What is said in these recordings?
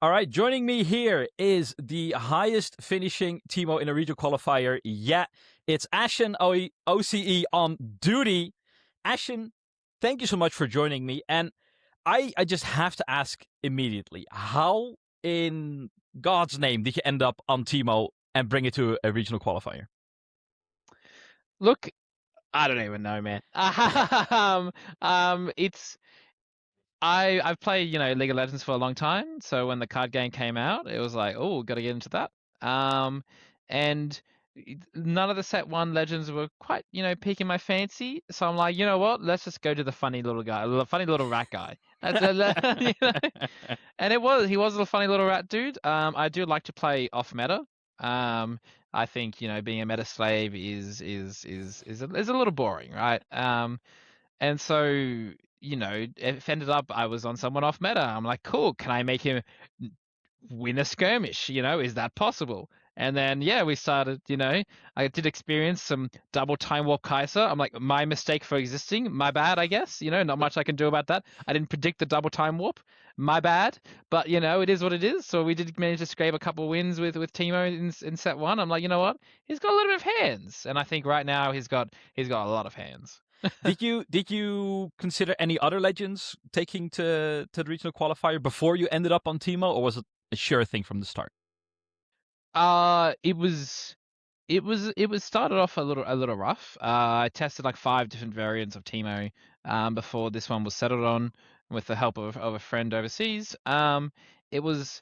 All right, joining me here is the highest finishing Teemo in a regional qualifier yet. It's AshenOCE on duty. Ashen, thank you so much for joining me. And I just have to ask immediately, how in God's name did you end up on Teemo and bring it to a regional qualifier? Look, I don't even know, man. It's I've played League of Legends for a long time, so when the card game came out, it was like, oh, got to get into that. And none of the set one legends were quite piquing my fancy, so I'm like, you know what? Let's just go to the funny little guy, the funny little rat guy. That's And he was a funny little rat dude. I do like to play off meta. I think being a meta slave is a little boring, right? And so it ended up I was on someone off meta. I'm like, cool. Can I make him win a skirmish? Is that possible? And then we started. I did experience some double time warp Kaiser. I'm like, my mistake for existing. My bad, I guess. Not much I can do about that. I didn't predict the double time warp. My bad. But it is what it is. So we did manage to scrape a couple wins with Teemo in set one. I'm like, you know what? He's got a little bit of hands, and I think right now he's got a lot of hands. Did you consider any other legends taking to the regional qualifier before you ended up on Teemo, or was it a sure thing from the start? It was started off a little rough. I tested like 5 different variants of Teemo before this one was settled on with the help of a friend overseas. It was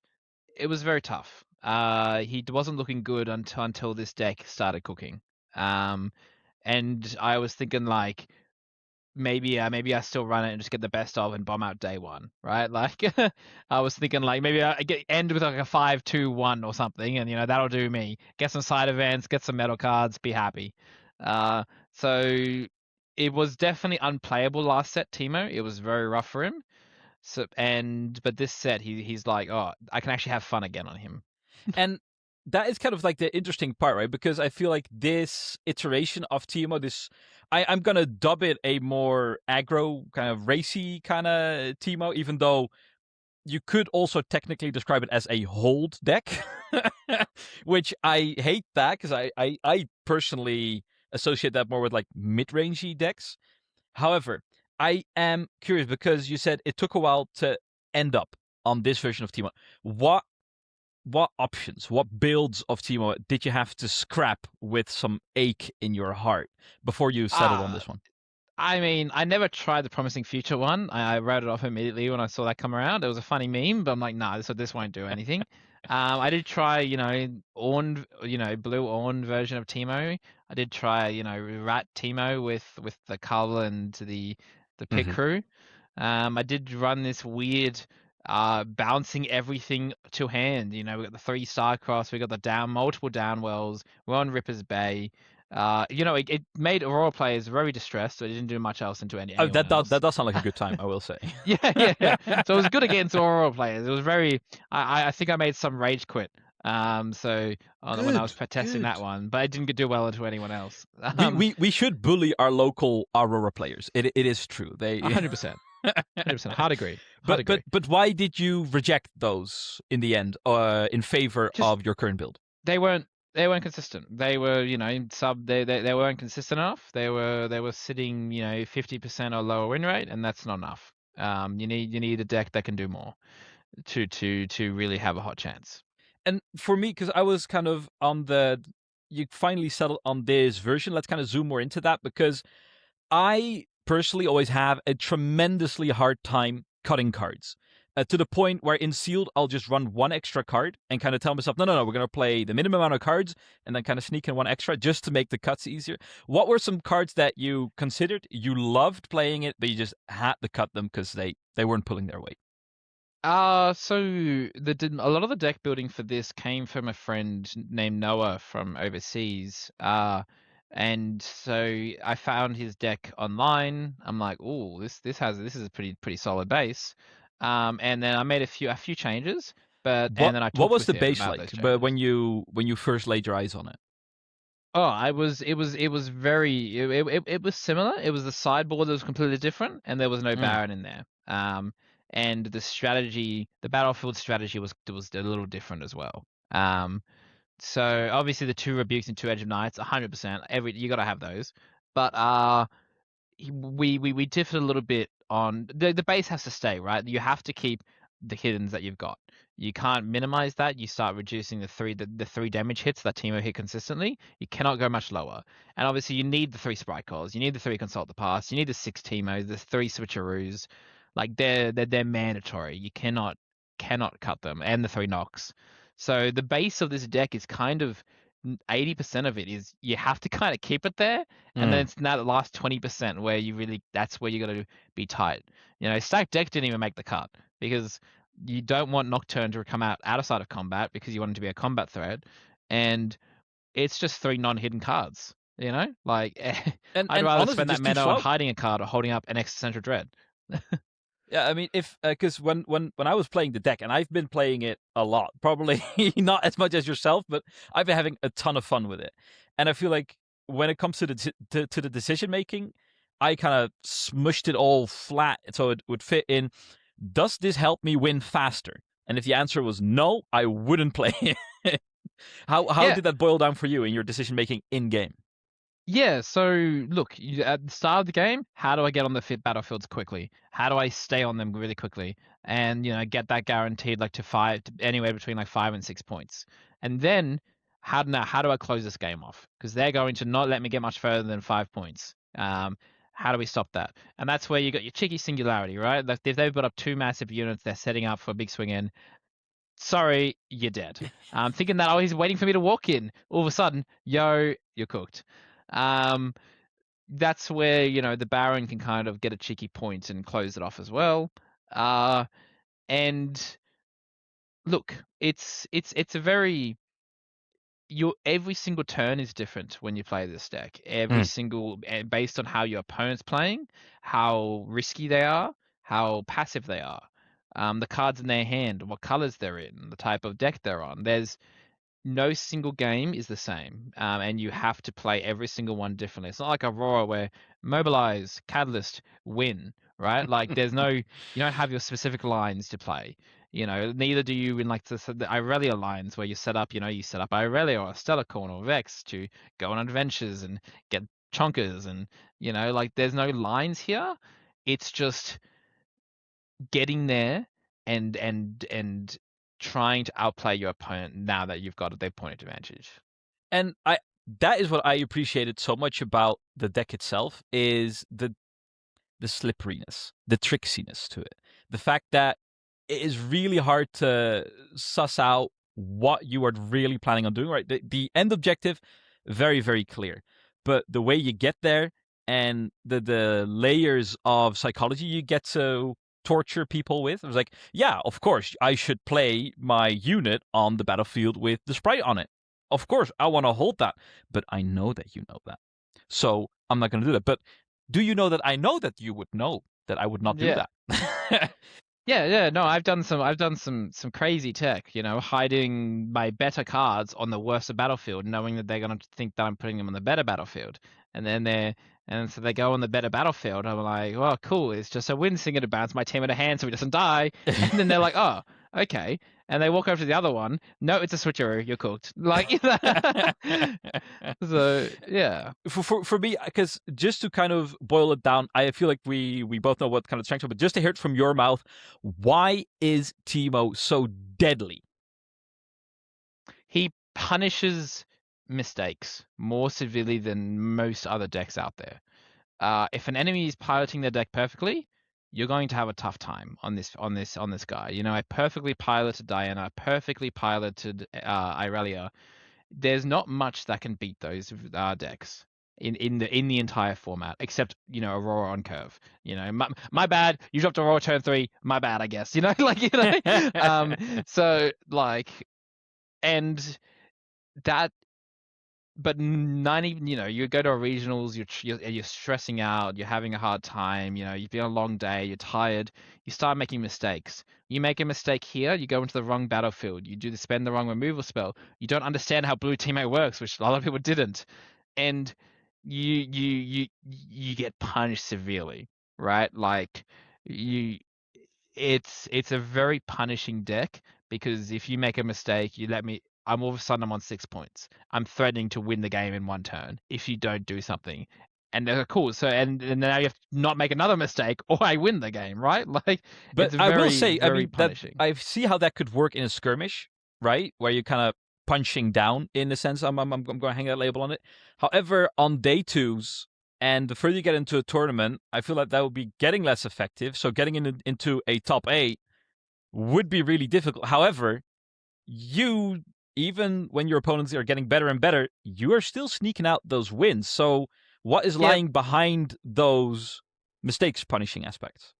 very tough. He wasn't looking good until this deck started cooking. And I was thinking like maybe I still run it and just get the best of and bomb out day one, right? Like I was thinking like maybe I end with like a 5-2-1 or something, and that'll do me. Get some side events, get some metal cards, be happy. So it was definitely unplayable last set, Teemo. It was very rough for him. But this set he's like, oh, I can actually have fun again on him. And that is kind of like the interesting part, right? Because I feel like this iteration of Teemo, I'm gonna dub it a more aggro, kind of racy kind of Teemo, even though you could also technically describe it as a hold deck, which I hate that because I personally associate that more with like mid-rangey decks. However, I am curious because you said it took a while to end up on this version of Teemo. What options, what builds of Teemo did you have to scrap with some ache in your heart before you settled on this one? I mean, I never tried the Promising Future one. I wrote it off immediately when I saw that come around. It was a funny meme, but I'm like, nah, this won't do anything. I did try, Orn, blue Orn version of Teemo. I did try, Rat Teemo with the Cull and the pit crew. I did run this weird bouncing everything to hand. We got the 3 Starcross, we got the multiple downwells, we're on Ripper's Bay. It made Aurora players very distressed, so it didn't do much else into anyone else. That does sound like a good time, I will say. Yeah. So it was good against Aurora players. It was very. I think I made some rage quit. When I was testing that one, but it didn't do well into anyone else. We should bully our local Aurora players. It is true. They 100%. 100%. Hard agree. But why did you reject those in the end, in favor of your current build? They weren't consistent. They were, they weren't consistent enough. They were sitting, 50% or lower win rate, and that's not enough. You need a deck that can do more to really have a hot chance. And for me, because I was kind of you finally settled on this version. Let's kind of zoom more into that, because I personally always have a tremendously hard time cutting cards. To the point where in sealed, I'll just run 1 extra card and kind of tell myself, no, we're going to play the minimum amount of cards and then kind of sneak in 1 extra just to make the cuts easier. What were some cards that you considered, you loved playing it, but you just had to cut them because they weren't pulling their weight? So a lot of the deck building for this came from a friend named Noah from overseas. And so I found his deck online. I'm like, oh, this is a pretty solid base. And then I made a few changes, and then I talked what was with the base like? But when you first laid your eyes on it? Oh, it was similar. It was the sideboard that was completely different, and there was no Baron in there. and the strategy, the battlefield strategy was a little different as well. So obviously the 2 rebukes and 2 edge of knights, 100%. You got to have those. But we differed a little bit on the base has to stay, right? You have to keep the hiddens that you've got. You can't minimize that. You start reducing the 3 damage hits that Teemo hit consistently. You cannot go much lower. And obviously you need the 3 sprite calls. You need the 3 consult the past. You need the 6 Teemos, the 3 switcheroos. Like they're mandatory. You cannot cut them, and the 3 knocks. So the base of this deck is kind of 80% of it is you have to kind of keep it there, and then it's now the last 20% where that's where you got to be tight. Stack deck didn't even make the cut because you don't want Nocturne to come out of side of combat because you want it to be a combat threat, and it's just 3 non-hidden cards. Like I'd And rather honestly, spend that just too mana on slow. hiding a card or holding up an existential dread. Yeah, I mean, if because when I was playing the deck, and I've been playing it a lot, probably not as much as yourself, but I've been having a ton of fun with it, and I feel like when it comes to the decision making, I kind of smushed it all flat so it would fit in. Does this help me win faster? And if the answer was no, I wouldn't play it. How Yeah, did that boil down for you in your decision making in game? Yeah, so look, at the start of the game, how do I get on the fit battlefields quickly? How do I stay on them really quickly? And get that guaranteed like anywhere between like 5 and 6 points. And then how do I close this game off? Because they're going to not let me get much further than 5 points. How do we stop that? And that's where you got your cheeky singularity, right? Like if they've got up 2 massive units, they're setting up for a big swing in. Sorry, you're dead. Thinking that he's waiting for me to walk in. All of a sudden, you're cooked. Um, that's where the Baron can kind of get a cheeky point and close it off as well. And look, it's a very every single turn is different when you play this deck. Every single based on how your opponent's playing, how risky they are, how passive they are, the cards in their hand, what colors they're in, the type of deck they're on. There's no single game is the same, and you have to play every single one differently. It's not like Aurora where mobilize, catalyst, win, right? Like you don't have your specific lines to play. Neither do you in like the Irelia lines where you set up Irelia or Stellarcorn or Vex to go on adventures and get chonkers, and like there's no lines here. It's just getting there and trying to outplay your opponent now that you've got their point advantage. And that is what I appreciated so much about the deck itself is the slipperiness, the tricksiness to it. The fact that it is really hard to suss out what you are really planning on doing, right? The end objective, very, very clear. But the way you get there and the layers of psychology you get to torture people with, it was like, yeah, of course, I should play my unit on the battlefield with the sprite on it. Of course, I want to hold that. But I know that you know that. So I'm not going to do that. But do you know that I know that you would know that I would not do Yeah. that? Yeah. No, I've done some crazy tech, hiding my better cards on the worst battlefield, knowing that they're gonna think that I'm putting them on the better battlefield. And so they go on the better battlefield. I'm like, well, cool. It's just a wind singer to bounce my team in a hand so he doesn't die. And then they're like, oh, okay. And they walk over to the other one. No, it's a switcheroo. You're cooked. Like, so yeah. For me, because just to kind of boil it down, I feel like we both know what kind of strength, but just to hear it from your mouth, why is Teemo so deadly? He punishes mistakes more severely than most other decks out there. If an enemy is piloting their deck perfectly, you're going to have a tough time on this guy. I perfectly piloted Diana, perfectly piloted Irelia. There's not much that can beat those decks in the entire format, except Aurora on curve. My bad. You dropped Aurora turn 3. My bad, I guess. So like, and that but 90, you go to a regionals, you're stressing out, you're having a hard time, you've been on a long day, you're tired, you start making mistakes. You make a mistake here, you go into the wrong battlefield, you spend the wrong removal spell, you don't understand how blue teammate works, which a lot of people didn't, and you get punished severely, right? Like you it's a very punishing deck, because if you make a mistake, I'm all of a sudden I'm on 6 points. I'm threatening to win the game in one turn if you don't do something. And they're cool. So and now you have to not make another mistake or I win the game, right? Like, But it's I will very, say, I very mean, that punishing. I see how that could work in a skirmish, right? Where you're kind of punching down in a sense. I'm going to hang a label on it. However, on day twos, and the further you get into a tournament, I feel like that would be getting less effective. So getting into a top 8 would be really difficult. However, you, even when your opponents are getting better and better, you are still sneaking out those wins. So what is Yep. lying behind those mistakes punishing aspects?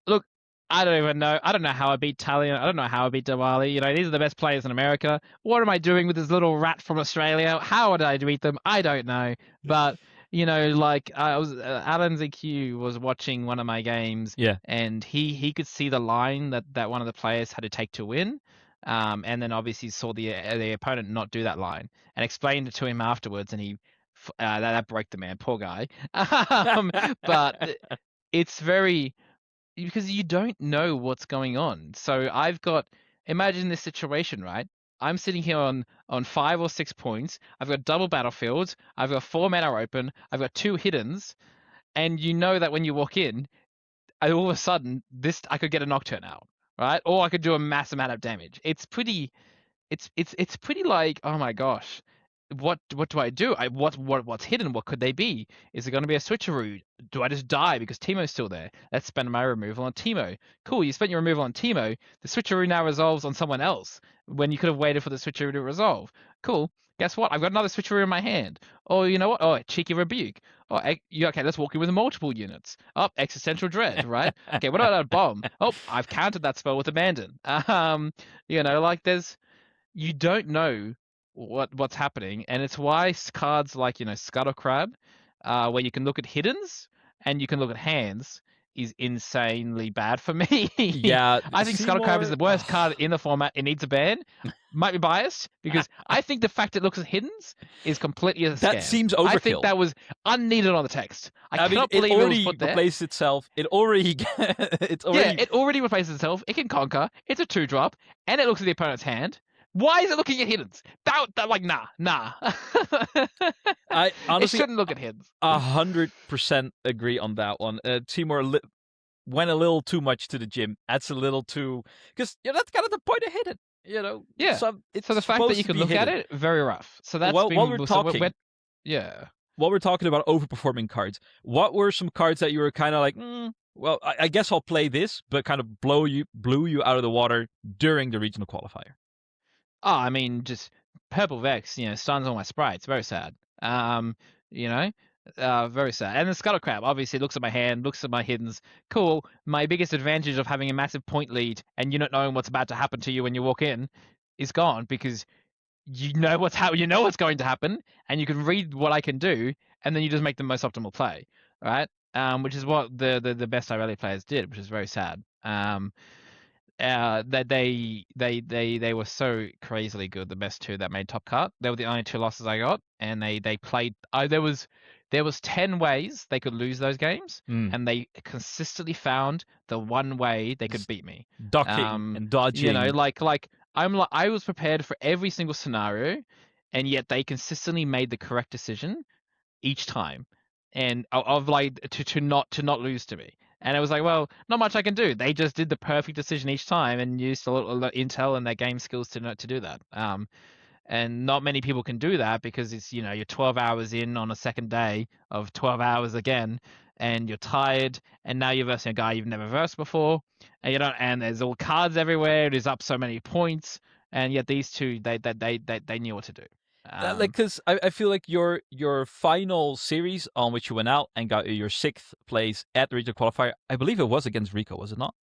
Look, I don't even know. I don't know how I beat Talion. I don't know how I beat Diwali. You know, these are the best players in America. What am I doing with this little rat from Australia? How did I beat them? I don't know. But you know, like I was, Alan ZQ was watching one of my games, Yeah. and he could see the line that one of the players had to take to win. And then obviously saw the opponent not do that line, and explained it to him afterwards, and that broke the man, poor guy. But it's very, because you don't know what's going on. So imagine this situation, right? I'm sitting here on 5 or 6 points. I've got double battlefields. I've got 4 mana open. I've got 2 hiddens, and you know that when you walk in, all of a sudden I could get a nocturne out, right? Or I could do a mass amount of damage. It's pretty like, oh my gosh, what do I do? What's hidden? What could they be? Is it going to be a switcheroo? Do I just die because Teemo's still there? Let's spend my removal on Teemo. Cool, you spent your removal on Teemo. The switcheroo now resolves on someone else when you could have waited for the switcheroo to resolve. Cool. Guess what? I've got another switcheroo in my hand. Oh, you know what? Oh, cheeky rebuke. Oh, okay, let's walk in with multiple units. Oh, existential dread, right? Okay, what about a bomb? Oh, I've countered that spell with abandon. Like you don't know what's happening, and it's why cards like Scuttle Crab, where you can look at hiddens and you can look at hands, is insanely bad for me. Yeah, I think Scuttle Crab is Seymour. the worst card in the format. It needs a ban. Might be biased because I think the fact it looks at hiddens is completely a That scam. seems I think overkill. that was unneeded on the text. I I mean, cannot it believe it was already put there. replaced itself. It already, it's Yeah, already. it already replaces itself. It can conquer. It's a 2-drop, and it looks at the opponent's hand. Why is it looking at hiddens? That like nah. I It honestly shouldn't look at hiddens. 100% agree on that one. Timur went a little too much to the gym. That's a little too, because that's kind of the point of hidden. Yeah. So it's So the fact that supposed you to can be look at hidden. it, very rough. So that's Well, while been we're so talking, yeah. while we're talking about overperforming cards, what were some cards that you were kind of like, well, I guess I'll play this, but kind of blew you out of the water during the regional qualifier? Oh, I mean, just purple Vex, stuns all my sprites. Very sad. You know, very sad. And the Scuttle Crab obviously looks at my hand, looks at my hiddens. Cool. My biggest advantage of having a massive point lead and you not knowing what's about to happen to you when you walk in is gone, because you know what's going to happen, and you can read what I can do, and then you just make the most optimal play, right? Which is what the best Irelia players did, which is very sad. That they were so crazily good. The best two that made top cut. They were the only two losses I got, and they played. There was 10 ways they could lose those games, and they consistently found the one way they could beat me. Ducking and dodging. Like I was prepared for every single scenario, and yet they consistently made the correct decision each time, and of like to not lose to me. And it was like, well, not much I can do. They just did the perfect decision each time and used a lot intel and their game skills to do that. And not many people can do that, because it's you're 12 hours in on a second day of 12 hours again, and you're tired, and now you're versing a guy you've never versed before, and you don't, and there's all cards everywhere. It is up so many points, and yet these two they knew what to do. Because I feel like your final series on which you went out and got your 6th place at the regional qualifier, I believe it was against Rico, was it not?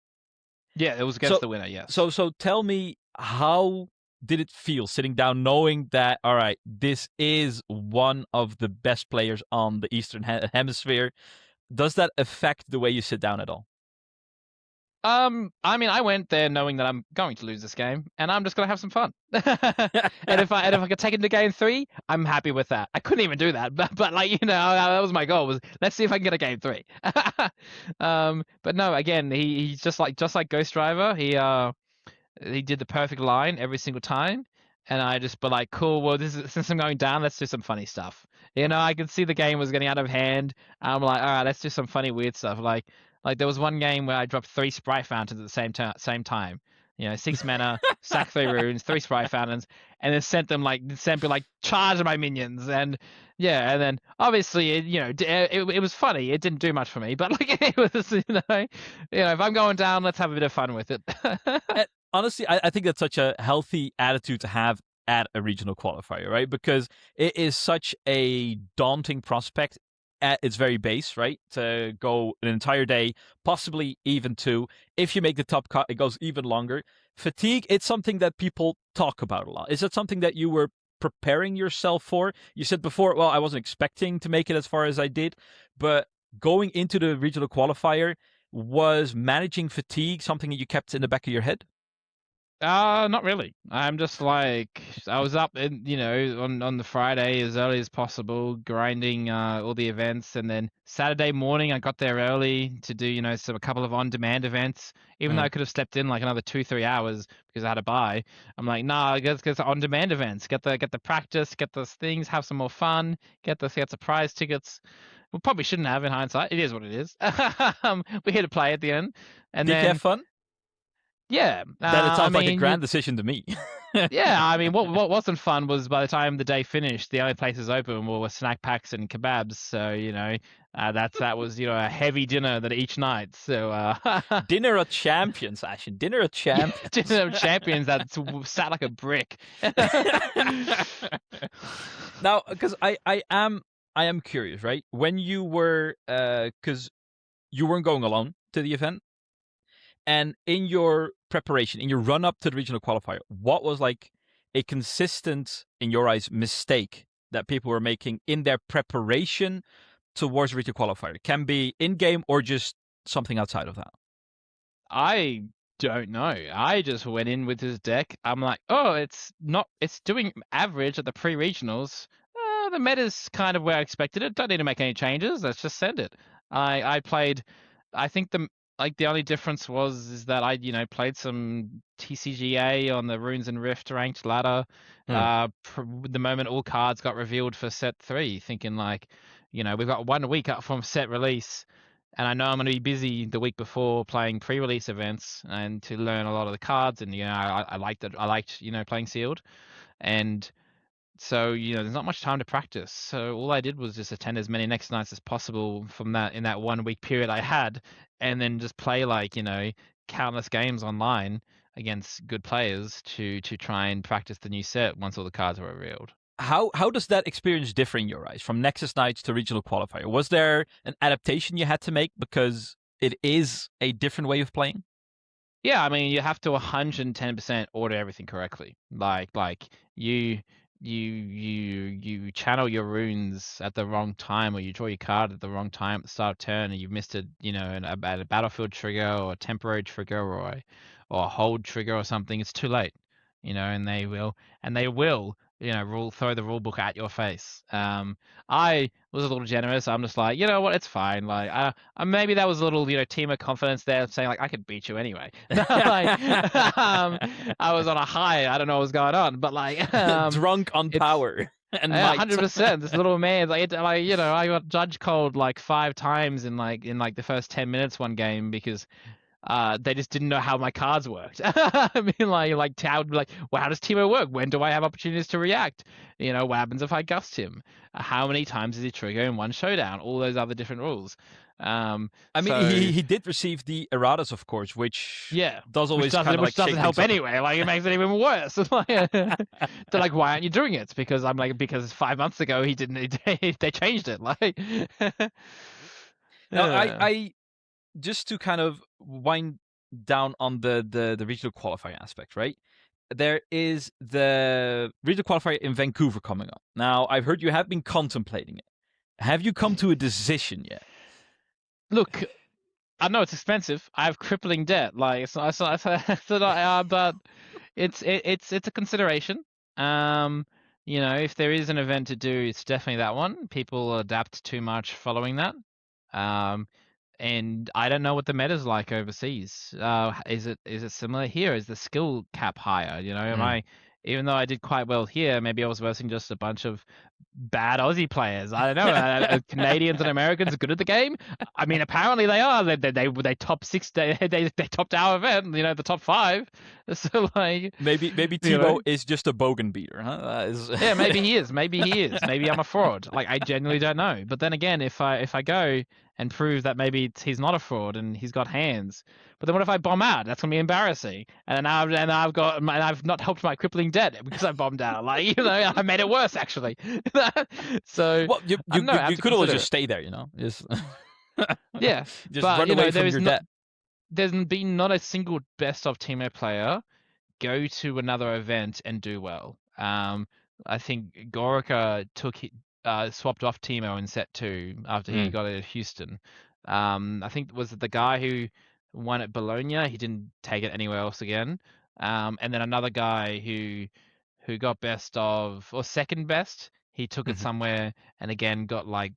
Yeah, it was against the winner. Yes. So tell me, how did it feel sitting down knowing that, all right, this is one of the best players on the Eastern Hemisphere? Does that affect the way you sit down at all? I mean, I went there knowing that I'm going to lose this game, and I'm just gonna have some fun. And if I could take it to game 3, I'm happy with that. I couldn't even do that, but like that was my goal. Was let's see if I can get a game 3. But no, again, he's just like Ghost Driver. He did the perfect line every single time, and I just but like cool. Well, since I'm going down, let's do some funny stuff. I could see the game was getting out of hand. I'm like, all right, let's do some funny weird stuff. Like there was one game where I dropped 3 sprite fountains at the same time. 6 mana, sack 3 runes, 3 sprite fountains, and then sent me like charge my minions, and yeah, and then obviously it was funny. It didn't do much for me, but like it was if I'm going down, let's have a bit of fun with it. Honestly, I think that's such a healthy attitude to have at a regional qualifier, right? Because it is such a daunting prospect at its very base, right? To go an entire day, possibly even 2. If you make the top cut, it goes even longer. Fatigue, it's something that people talk about a lot. Is that something that you were preparing yourself for? You said before, well, I wasn't expecting to make it as far as I did, but going into the regional qualifier, was managing fatigue something that you kept in the back of your head? Not really. I'm just like I was up on the Friday as early as possible, grinding all the events, and then Saturday morning I got there early to do a couple of on-demand events. Even though I could have slept in like another 2-3 hours because I had to buy, I'm like, nah, let's get the on-demand events, get the practice, get those things, have some more fun, get the prize tickets. We probably shouldn't have in hindsight. It is what it is. We're here to play at the end, and Did you have then. fun? Yeah, Then it I sounds like a mean, grand decision to me. yeah, I mean, what wasn't fun was by the time the day finished, the only places open were snack packs and kebabs. So that was a heavy dinner that each night. So Dinner of champions, Ashen. Dinner of yeah, champions. dinner of champions that sat like a brick. Now, because I am curious, right? When you were, because you weren't going alone to the event, and in your preparation, in your run up to the regional qualifier, what was like a consistent, in your eyes, mistake that people were making in their preparation towards regional qualifier? It can be in game or just something outside of that. I don't know. I just went in with this deck. I'm like, oh, it's doing average at the pre-regionals. The meta's kind of where I expected it. Don't need to make any changes. Let's just send it. I played. I think the only difference is that I played some TCGA on the Runes and Rift ranked ladder. The moment all cards got revealed for set 3, thinking like, we've got 1 week up from set release, and I know I'm going to be busy the week before playing pre-release events and to learn a lot of the cards. And I liked it. I liked playing sealed, and so there's not much time to practice. So all I did was just attend as many next nights as possible from that in that 1 week period I had, and then just play like countless games online against good players to try and practice the new set once all the cards were revealed. How does that experience differ in your eyes from Nexus Nights to regional qualifier? Was there an adaptation you had to make because it is a different way of playing? Yeah, I mean, you have to 110% order everything correctly. Like you channel your runes at the wrong time, or you draw your card at the wrong time at the start of turn, and you've missed a battlefield trigger or a temporary trigger or a hold trigger or something. It's too late, and they will throw the rule book at your face. I was a little generous. I'm just like, you know what, it's fine. Like, maybe that was a little, Teemo confidence there, saying like I could beat you anyway. I was on a high. I don't know what was going on, but like, drunk on power and might. 100%. This little man, I got judge called like 5 times in the first 10 minutes one game because they just didn't know how my cards worked. I mean, like Tao would be like, well, how does Teemo work? When do I have opportunities to react? What happens if I gust him? How many times does he trigger in one showdown? All those other different rules. I mean, so, he did receive the erratas, of course, which does always kind of which doesn't help up. anyway. Like it makes it even worse. They're like, why aren't you doing it? Because I'm like, because 5 months ago he didn't. They changed it. Like, now I just to kind of wind down on the regional qualifier aspect, right? There is the regional qualifier in Vancouver coming up. Now, I've heard you have been contemplating it. Have you come to a decision yet? Look, I know it's expensive. I have crippling debt. Like but it's a consideration. If there is an event to do, it's definitely that one. People adapt too much following that. Um, and I don't know what the meta's like overseas. Is it similar here? Is the skill cap higher? Am Mm. I, even though I did quite well here, maybe I was versing just a bunch of bad Aussie players. I don't know. Canadians and Americans are good at the game. I mean, apparently they are. They top six. They topped our event. The top five. So like, Maybe you know. Teemo is just a bogan beater, huh? That is... Yeah, maybe he is. Maybe he is. Maybe I'm a fraud. Like I genuinely don't know. But then again, if I go and prove that maybe he's not a fraud and he's got hands, but then what if I bomb out? That's gonna be embarrassing. And I've not helped my crippling debt because I bombed out. Like I made it worse actually. So Well, I don't know. I have you to could always consider just it. stay there, just Yeah, just but run away there from is your not. debt. There's been not a single best of Teemo player go to another event and do well. I think Gorica swapped off Teemo in set 2 after he Mm. got it at Houston. I think was it the guy who won at Bologna? He didn't take it anywhere else again. And then another guy who got best of or second best. He took it Mhm. somewhere and again got like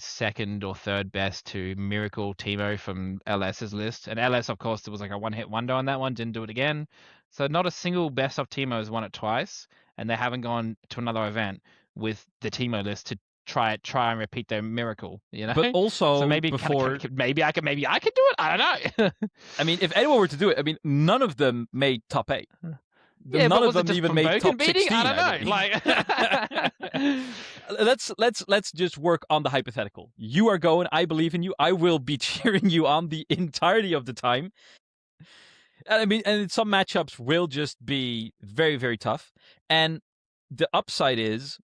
second or third best to Miracle Teemo from LS's list. And LS, of course, there was like a one-hit wonder on that one. Didn't do it again. So not a single best of Teemo has won it twice, and they haven't gone to another event with the Teemo list to try and repeat their miracle. But So also maybe before, maybe I could do it. I don't know. I mean, if anyone were to do it, I mean, none of them made top 8. Yeah, None but of was it them just even made provoking top beating? 16, I I don't know. believe. Like, let's just work on the hypothetical. You are going, I believe in you. I will be cheering you on the entirety of the time. I mean, and some matchups will just be very, very tough. And the upside is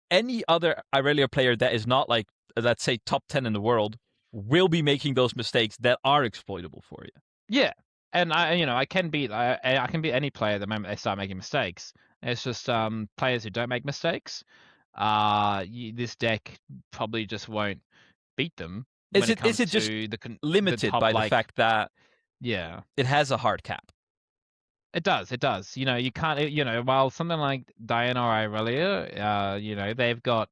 any other Irelia player that is not like, let's say, top 10 in the world will be making those mistakes that are exploitable for you. yeah, and I can beat I can beat any player the moment they start making mistakes. It's just players who don't make mistakes. This deck probably just won't beat them when it Is comes it just to the limited top by the like fact that yeah. it has a hard cap? It does. It does. You can't. While something like Diana or Irelia, they've got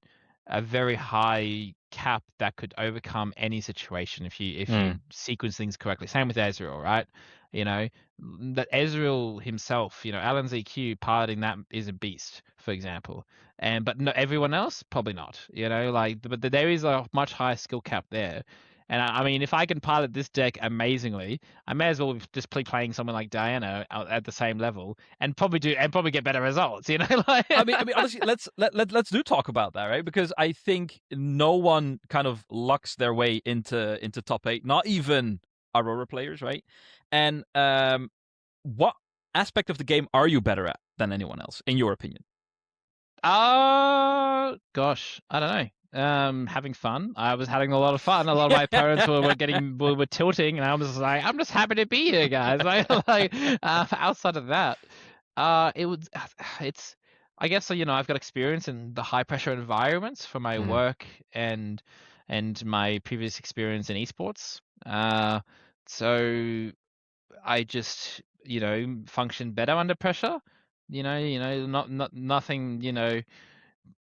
a very high cap that could overcome any situation if you Mm. sequence things correctly. Same with Ezreal, right? That Ezreal himself, Alan ZQ piloting that is a beast, for example. But no, everyone else probably not. But there is a much higher skill cap there. And I mean, if I can pilot this deck amazingly, I may as well just be playing someone like Diana at the same level and probably get better results. Like... I mean, honestly, let's do talk about that, right? Because I think no one kind of lucks their way into top 8, not even Aurora players, right? And what aspect of the game are you better at than anyone else, in your opinion? Gosh, I don't know. Having fun. I was having a lot of fun. A lot of my parents were tilting, and I was like, I'm just happy to be here, guys. Outside of that, it's, I guess, I've got experience in the high pressure environments from my Mm. work and my previous experience in esports. So I just, function better under pressure. Not nothing,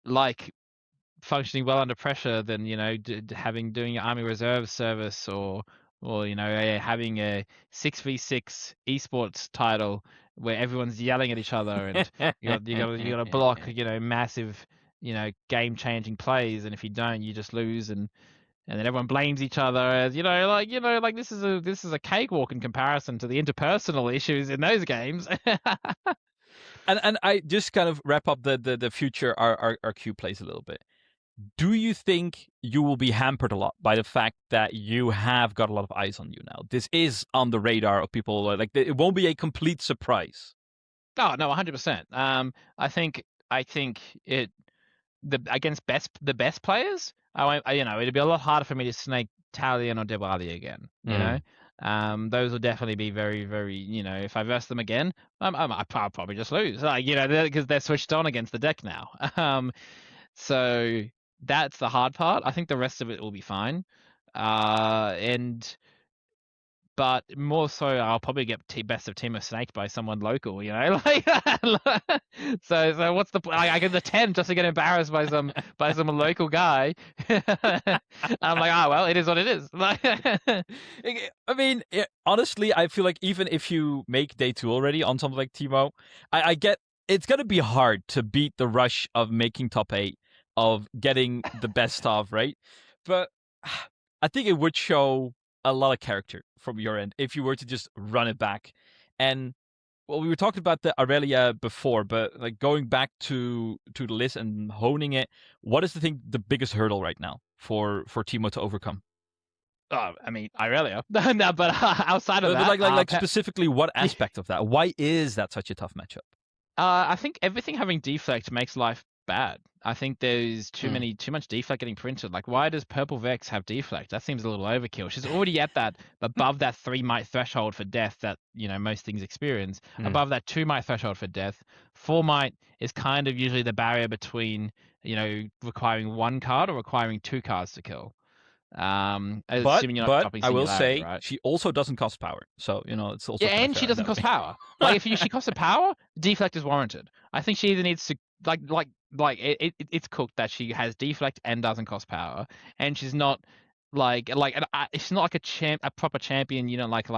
like functioning well under pressure than doing your army reserve service or having a 6v6 esports title where everyone's yelling at each other and you got to block massive game changing plays, and if you don't you just lose, and then everyone blames each other as like this is a cakewalk in comparison to the interpersonal issues in those games. And I just kind of wrap up the future our Q plays a little bit. Do you think you will be hampered a lot by the fact that you have got a lot of eyes on you now? This is on the radar of people. Like, it won't be a complete surprise. Oh no, 100%. I think it against the best players. It'd be a lot harder for me to snake Talion or Diwali again. Those will definitely be very, very. If I verse them again, I'll probably just lose. Because they're switched on against the deck now. So that's the hard part. I think the rest of it will be fine. And but more so, I'll probably get best of Teemo snaked by someone local, you know, like. So what's the I get the 10 just to get embarrassed by some local guy. I'm like, well, it is what it is. I mean, honestly, I feel like even if you make day 2 already on something like Teemo, I get it's gonna be hard to beat the rush of making top 8, of getting the best of, right? But I think it would show a lot of character from your end if you were to just run it back. And well, we were talking about the Aurelia before, but like going back to the list and honing it, what is the biggest hurdle right now for Teemo to overcome? Oh, I mean, Irelia. No, but outside of But that, like specifically, what aspect of that? Why is that such a tough matchup? I think everything having deflect makes life bad. I think there's too much deflect getting printed. Like, why does Purple Vex have deflect? That seems a little overkill. She's already at that above that 3 might threshold for death that, you know, most things experience. Above that 2 might threshold for death. 4 might is kind of usually the barrier between, you know, requiring 1 card or requiring 2 cards to kill. Assuming you're not dropping I will Singularity, say right? she also doesn't cost power, so you know it's also Yeah, kind of and fair she in doesn't that cost way. power. Like, if she costs a power, deflect is warranted. I think she either needs to it's cooked that she has deflect and doesn't cost power, and she's not she's not like a proper champion, you know, like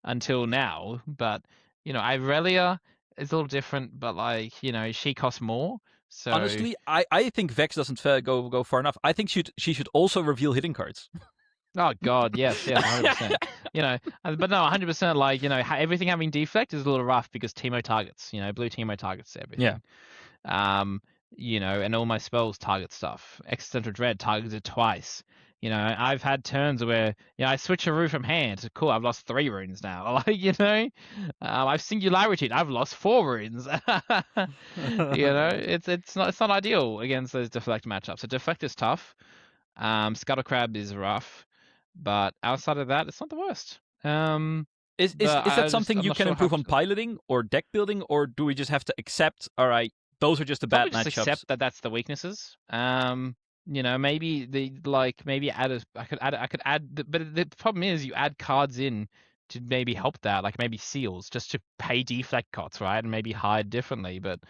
until now. But you know, Irelia is a little different, but like, you know, she costs more. So Honestly, I think Vex doesn't go far enough. I think she should also reveal hidden cards. oh God, yes, 100%. You know, but no, 100%. Like, you know, everything having deflect is a little rough because Teemo targets. You know, blue Teemo targets Yeah. everything. Um, you know, and all my spells target stuff. Existential Dread targets it twice. You know, I've had turns where, you know, I switch a rune from hand. Cool, I've lost 3 runes now. Like, you know, I've singularity. I've lost 4 runes. You know, it's not ideal against those deflect matchups. So deflect is tough. Scuttle Crab is rough, but outside of that, it's not the worst. But Is that something I'm you not can sure how improve on piloting or deck building, or do we just have to accept? All right, those are just the bad probably just matchups. accept that that's the weaknesses. You know, maybe maybe I could add, but the problem is you add cards in to maybe help that, like maybe seals, just to pay deflect costs, right, and maybe hide differently. But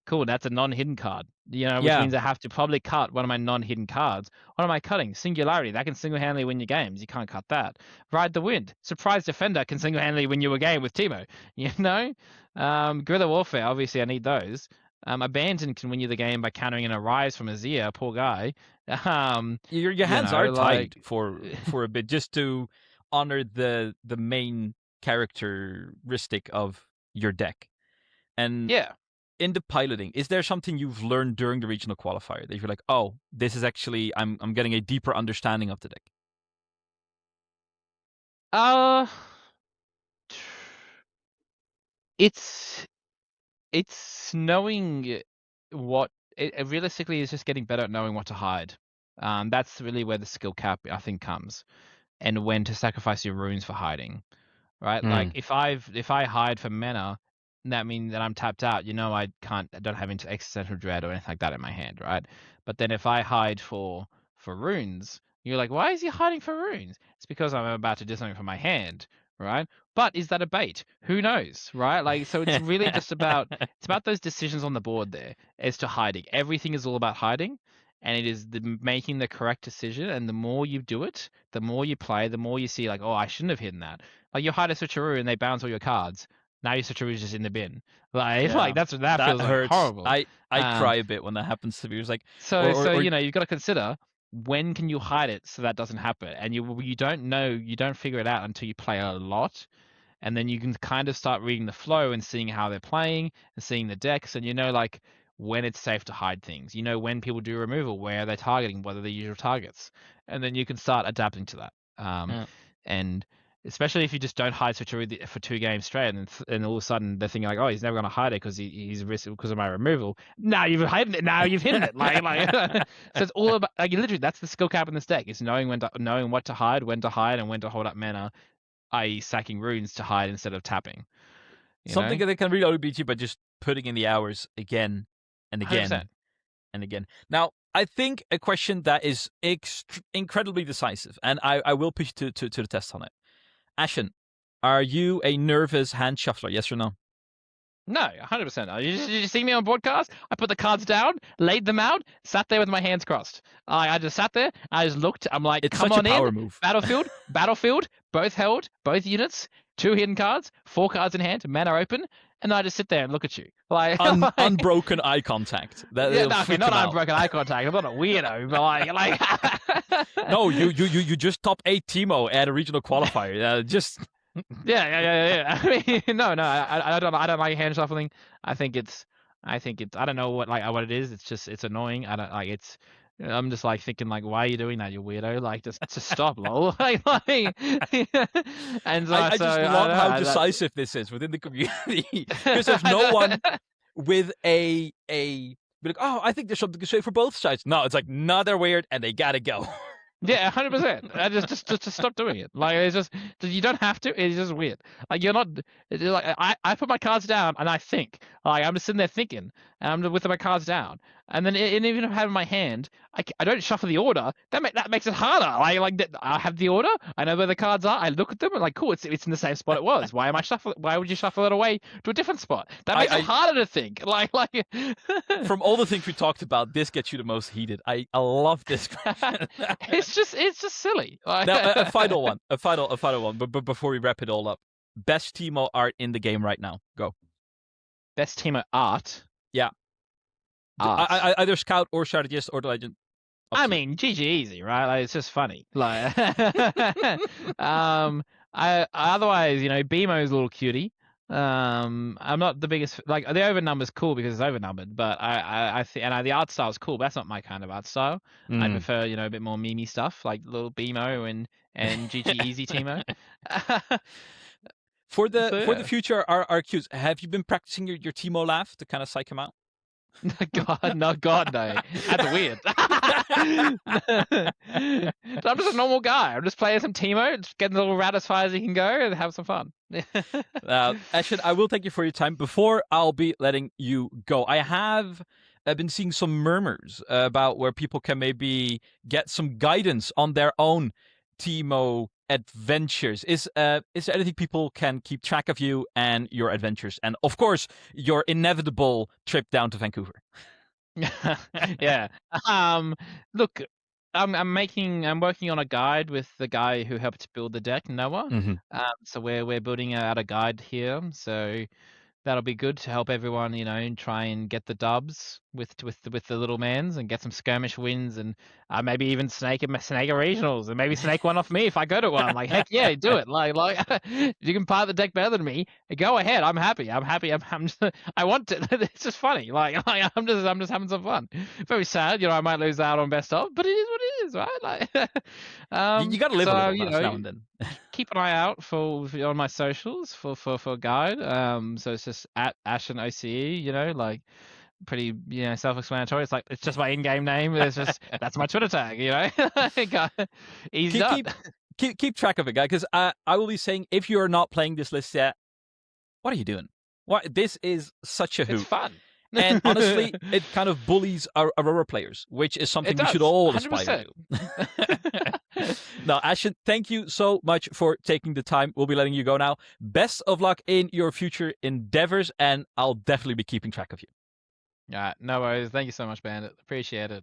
cool, that's a non-hidden card, you know, which Yeah, means I have to probably cut one of my non-hidden cards. What am I cutting? Singularity. That can single-handedly win your games. You can't cut that. Ride the Wind. Surprise Defender can single-handedly win you a game with Teemo. You know? Guerrilla Warfare, obviously I need those. Abandon can win you the game by countering an Arise from Azir, poor guy. your You hands are know, tied like, for a bit just to honor the main characteristic of your deck. And yeah. in the piloting, is there something you've learned during the regional qualifier that you're like, oh, this is actually I'm getting a deeper understanding of the deck? Uh, it's knowing what it realistically is just getting better at knowing what to hide. That's really where the skill cap I think comes, and when to sacrifice your runes for hiding, right? Like, Mm. if I hide for mana, that means that I'm tapped out. You know, I don't have into existential dread or anything like that in my hand, right? But then if I hide for runes, you're like, why is he hiding for runes? It's because I'm about to do something for my hand, right? But is that a bait? Who knows, right? Like, so it's really just about those decisions on the board there as to hiding. Everything is all about hiding, and it is making the correct decision. And the more you do it, the more you play, the more you see, like, oh, I shouldn't have hidden that. Like, you hide a switcheroo and they bounce all your cards. Now your switcheroo is just in the bin. Like, Yeah, that that feels like hurts. horrible. I Um, cry a bit when that happens to me. It's like, so or you know, you've got to consider when can you hide it so that doesn't happen, and you don't know, you don't figure it out until you play a lot, and then you can kind of start reading the flow and seeing how they're playing and seeing the decks, and you know, like, when it's safe to hide things. You know, when people do removal, where they're targeting, what are the usual targets, and then you can start adapting to that. yeah. And especially if you just don't hide switcheroo for 2 games straight, and all of a sudden they're thinking like, oh, he's never going to hide it because he's risk because of my removal. Now you've hidden it. Now you've hidden it. Like so it's all about, like, literally, that's the skill cap in this deck. Is knowing knowing what to hide, when to hide, and when to hold up mana, i.e., sacking runes to hide instead of tapping. You Something know, that can really only beat you by just putting in the hours again and 100%. again and again. Now, I think a question that is incredibly decisive, and I will push you to the test on it. Ashen, are you a nervous hand shuffler? Yes or no? No, 100%. You see me on broadcast? I put the cards down, laid them out, sat there with my hands crossed. I just sat there. I just looked. I'm like, It's come such on a power in. move. Battlefield, both held, both units, 2 hidden cards, 4 cards in hand, mana open, and I just sit there and look at you. Like, Unbroken eye contact. That yeah, no, freak not him out. unbroken eye contact. I'm not a weirdo, but like No, you just top 8 Teemo at a regional qualifier. Just yeah. I mean, no, I don't like hand shuffling. I think it's I don't know what it is. It's annoying. I don't like it's. I'm just like thinking like, why are you doing that, you weirdo? Like, just stop, lol. And so, I just love how decisive this is within the community because there's no one with a be like, oh, I think there's something to say for both sides. No, it's like, no, they're weird and they gotta go. Yeah, 100%. I just stop doing it. Like, it's just you don't have to. It's just weird. Like, you're not. It's like I put my cards down and I think. Like, I'm just sitting there thinking, and I'm with my cards down, and then even if I have in my hand, I don't shuffle the order. That makes it harder. I have the order. I know where the cards are. I look at them and like, cool. It's in the same spot it was. Why am I shuffling? Why would you shuffle it away to a different spot? That makes it harder to think. Like From all the things we talked about, this gets you the most heated. I love this. It's just silly. Now, a final one. But before we wrap it all up, best Teemo art in the game right now. Go. Best Teemo art. Yeah. Art. Either Scout or Strategist or the Legend. I mean, GG easy, right? Like, it's just funny. Like, otherwise, BMO's a little cutie. I'm not the biggest like the overnumber's cool because it's overnumbered, but I think the art style's cool, but that's not my kind of art style. I prefer a bit more memey stuff like little BMO and GG Easy Teemo. For the future, our cues. Have you been practicing your Teemo laugh to kind of psych him out? God, no. That's weird. I'm just a normal guy. I'm just playing some Teemo, just getting a little rat as far as he can go and have some fun. Ashen, I will thank you for your time. Before I'll be letting you go, I have been seeing some murmurs about where people can maybe get some guidance on their own Teemo adventures. Is there anything people can keep track of you and your adventures, and of course your inevitable trip down to Vancouver? Yeah. Look, I'm working on a guide with the guy who helped build the deck, Noah. So we're building out a guide here. So that'll be good to help everyone, try and get the dubs with the little mans and get some skirmish wins, and maybe even snake a regionals, and maybe snake one off me if I go to one. Like, heck yeah, do it. Like you can part the deck better than me. Go ahead. I'm happy. I'm just, I want to. It's just funny. Like I'm just having some fun. Very sad, I might lose out on best of, but it is what it is, right? Like, you got to live a little now and then. Keep an eye out on my socials for a guide. So it's just at AshenOCE, like pretty self-explanatory. It's just my in-game name. It's just that's my Twitter tag, Easy done. Keep track of it, guy, because I will be saying, if you are not playing this list yet, what are you doing? What, this is such a hoot. It's fun. And honestly, it kind of bullies our Aurora players, which is something we should all aspire to. Now, Ashen, thank you so much for taking the time. We'll be letting you go now. Best of luck in your future endeavors, and I'll definitely be keeping track of you. No worries. Thank you so much, Bandit. Appreciate it.